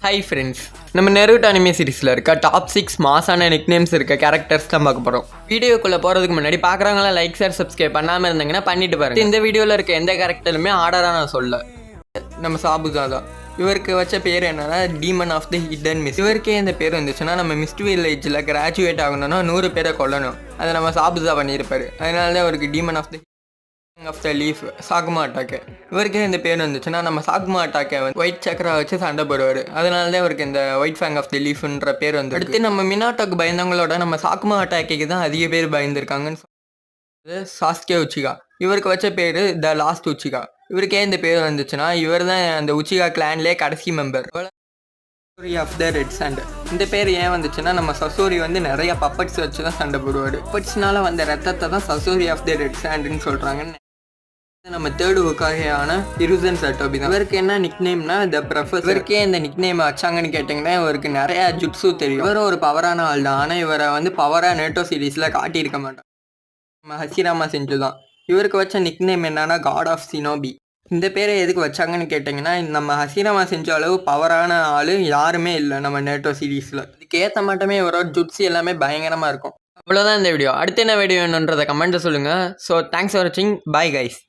Hi friends, நம்ம நெருட்டோ anime சீரிஸில் இருக்க டாப் 6 மாசான நிக்நேம்ஸ் இருக்க கேரக்டர்ஸ் தான் பார்க்க போகிறோம். வீடியோக்குள்ளே போகிறதுக்கு முன்னாடி பார்க்குறவங்களாம் லைக் ஷேர் சப்ஸ்கிரைப் பண்ணாமல் இருந்தீங்கன்னா பண்ணிட்டு பாருங்க. இந்த வீடியோவில் இருக்க எந்த கேரக்டருமே ஆர்டராக நான் சொல்ல. நம்ம சாபுசா தான். இவருக்கு வச்ச பேர் என்னன்னா demon of the hidden mist. இவருக்கே இந்த பேர் வந்துச்சுன்னா நம்ம மிஸ்ட் வில்லேஜில் கிராஜுவேட் ஆகணும்னா 100 பேரை கொல்லணும். அதை நம்ம சாபுசா பண்ணியிருப்பாரு. அதனால தான் அவருக்கு demon of the of the leaf சாகுமா அட்டாக்கு. இவருக்கே இந்த பேர் வந்துச்சுன்னா நம்ம சாகுமா அட்டாக்கை வந்து ஒயிட் சக்கரா வச்சு சண்டை போடுவார். அதனால தான் இவருக்கு இந்த ஒயிட் ஃபேங் ஆஃப் தி லீஃப்ன்ற பேர் வந்து. அடுத்து நம்ம மினாட்டோக்கு பயந்தவங்களோட நம்ம சாகுமா அட்டாக்கு தான் அதிக பேர் பயந்துருக்காங்கன்னு சொல்லுறது சாஸ்கே உச்சிகா. இவருக்கு வச்ச பேர் த லாஸ்ட் உச்சிகா. இவருக்கே இந்த பேர் வந்துச்சுன்னா இவர் தான் அந்த உச்சிகா கிளான்லேயே கடைசி member. Sasori of the red sand. இந்த பேர் ஏன் வந்துச்சுன்னா நம்ம சசோரி வந்து நிறைய பப்பட்ஸ் வச்சு தான் சண்டை போடுவார். பப்பட்ஸ்னால வந்த ரத்தத்தை தான் சசோரி ஆஃப் த ரெட் சாண்டுன்னு சொல்கிறாங்கன்னு. நம்ம தேர்டு வகையான இருசன் சட்டோபி தான். இவருக்கு என்ன நிக்நேம்னா த ப்ரொஃபஸர். இவருக்கே இந்த நிக்நேம் வச்சாங்கன்னு கேட்டிங்கன்னா இவருக்கு நிறையா ஜுட்ஸு தெரியும். இவரும் ஒரு பவரான ஆள் தான். ஆனால் இவரை வந்து பவராக நேட்டோ சீரீஸில் காட்டியிருக்க மாட்டாங்க. நம்ம ஹசிராமா செஞ்சு தான். இவருக்கு வச்ச நிக்நேம் என்னன்னா காட் ஆஃப் சினோபி. இந்த பேரை எதுக்கு வச்சாங்கன்னு கேட்டிங்கன்னா நம்ம ஹசிராமா செஞ்ச அளவு பவரான ஆள் யாருமே இல்லை நம்ம நேட்டோ சீரீஸில். இதுக்கேற்ற மட்டுமே இவரோட ஜுட்ஸு எல்லாமே பயங்கரமாக இருக்கும். அவ்வளோதான் இந்த வீடியோ. அடுத்து என்ன வீடியோ வேணுன்றதை கமெண்ட்டை சொல்லுங்கள். ஸோ தேங்க்ஸ் ஃபார் வாட்சிங். Bye guys.